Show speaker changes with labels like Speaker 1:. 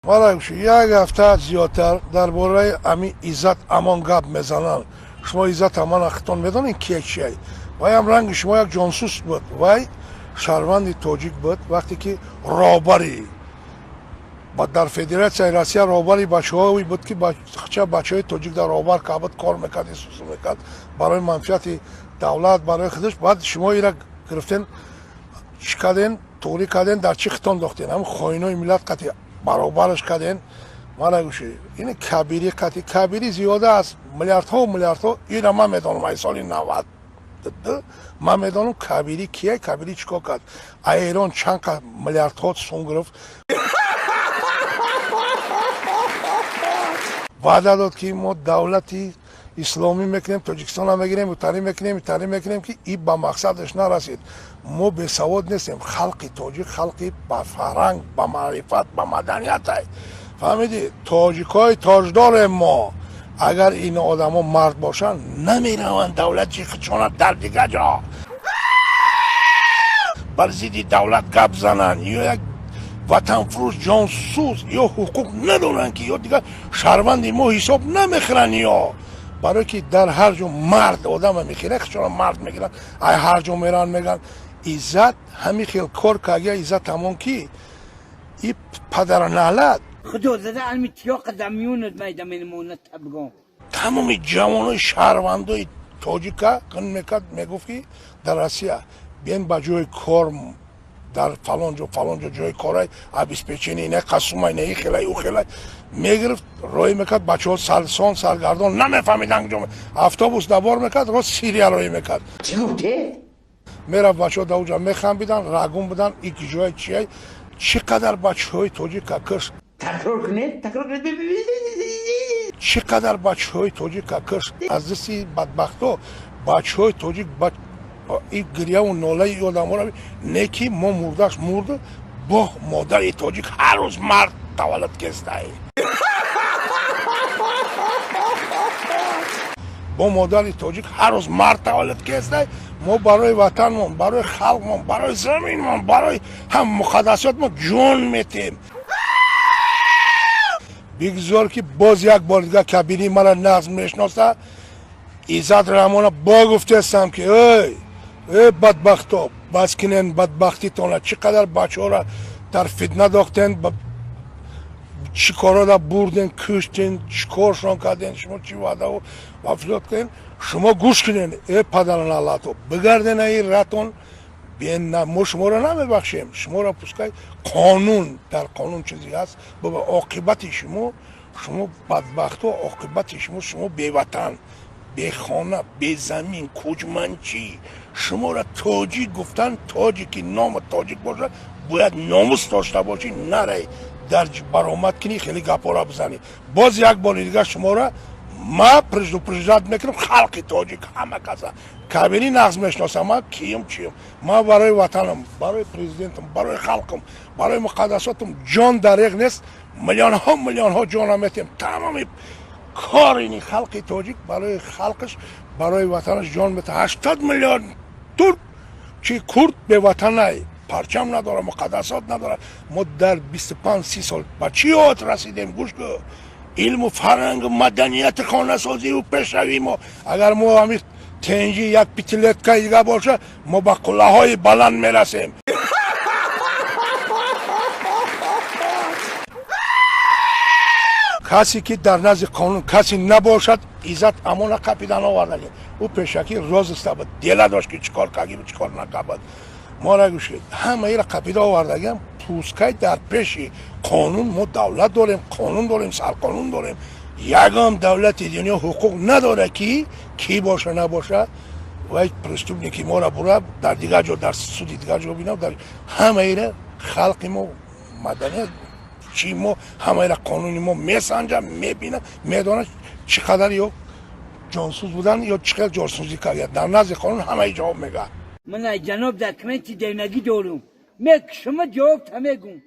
Speaker 1: مالک یک هفته زیادتر درباره امی عزت امان گپ میزنن. شما عزت امان اختون میدونین کی چیه؟ وای هم رنگ شما یک جانسوس بود. وای شارماندی تاجیک بود وقتی که رابری در فدراسیون روسیه رابری بچه‌هایی بود که بچه‌های تاجیک در رابر کابت کار میکرد سوسو میکرد برای منفعت دولت برای خودش. بعد شما اینا گرفتین چیکادین توری کردین در چی خطان داختین هم خاینای ملت قطعی برابرش کردین. مالا گوشی این کبیری قطعی کبیری زیاده است میلیاردها اینا من میدانم ای سالی 90 من میدانم کبیری کیه کبیری چیکار کرد ایران چند میلیاردها سوم گرفت وعده داد که ما دولتی اسلامی میکنیم تاجیکستان هم میگیریم و تعلیم میکنیم که این به مقصدش نرسید. ما به سواد نیستیم. خلق تاجیک خلقی با فرهنگ با معرفت با مدنیت های فهمیدی تاجیک های تاجدار ما اگر این آدم ها مرد باشن نمیروند دولت چون در دیگه جا بر ضد دولت گپ زنن یا یک وطن فروش جانسوز یا حقوق ندارن که یا دیگه شهروند ما حساب نمیخورن یا برای که در هر جا مرد آدم میخیره چون مرد میگیرن ای هر جا میرن میگن عزت همین خیل کار که اگه عزت تمام کی این پدر نهلت
Speaker 2: خدا زده علمی تیا قدمیونت میدم این مونت بگم
Speaker 1: تمام جوانای شهروندای تاجیکا کن میکرد میگفت که در روسیه بیان با جای کار در فلان جا جای کارای ابیسپچینی اینه قسومای نه خیلی او خیلی میگرفت روی میکرد بچه ها سرگردان نمیفهمیدن کجا اتوبوس دوار میکرد رو سیریا روی میکرد
Speaker 2: چی گفته؟
Speaker 1: میرفت بچه ها دوجا میخندیدن رگون بودن ایکی جای چیه چقدر بچه های تاجیک کش
Speaker 2: تکرار کنید
Speaker 1: چقدر بچه های تاجیک کش از دستی بدبختا بچه های تاجیک این گریه و ناله ای آدم ها رو نکی ما مردش مرده با مادر تاجیک هر روز مرد تولد کسته با مادر تاجیک هر روز مرد تولد کسته ما برای وطنمون برای خلقمون برای زمینمون برای هم مقدسات ما جون میتیم بگذار که باز یک بار دیگه کبیری مرا نظم میشناسه عزت رحمانه با گفته هستم که ای بدبختا بس کنین بدبختی تانه چقدر بچه ها را در فتنه داختین چی کارا را بردین کشتین چی کارشان کردین شما چی وعده و وفلات کنین شما گوش کنین ای پدران الله تو بگردین ای رتون بیین نه ما شما را نمیبخشیم شما را پسکای قانون در قانون چیزی هست بابا عاقبت شما بدبختا عاقبت شما بی وطن بی خانه بی زمین کجمنچی شما را تاجیک گفتن تاجیک که نام تاجیک باشه باید ناموس داشته باشی نره در برآمد کنی خیلی گپا را بزنی باز یک بار دیگه شما را ما پرزیدنت میکنم خلق تاجیک همه کسا کبیری نقض میشناسم من کیم چیم ما برای وطنم برای پرزیدنتم برای خلقم برای مقدساتم جان دریغ نیست میلیون ها جان میتیم تمامی کار اینی خلق تاجیک برای خلقش برای وطنش جان میته 80 میلیارد ترک چی کرد به وطن نای پرچم نداره مقدسات نداره ما در 25-30 سال با چی یاد رسیدیم گوش کن علم و فرهنگ و مدنیت خانه سازی و پیشروی ما اگر ما همین تنجی یک پیتلت که دیگه باشه ما با قله های بلند میرسیم کسی که در نزد قانون کسی نباشد عزت امان قپیدن آوردن او پیشکی راز است بود دل داشت که چیکار کردی و چیکار نکرد ما را گوش همه اینا قپیده آوردگم پوسکای در پیش قانون ما دولت داریم قانون داریم سرقانون داریم یگام دولت دنیا حقوق نداره کی باشه نباشه و پرستوبنی که ما را برای در دیگه جا در سودی دیگه جا بینم در همه اینا خلق ما مدنیت چی ما همه را قانونی ما میسنجم میبینم میدانم چقدر یا جانسوز بودن یا چقدر جاسوزی کرد در نزد قانون همه جواب میگه
Speaker 2: من جناب دکمنتی دیونگی دارم شما جواب تا میگم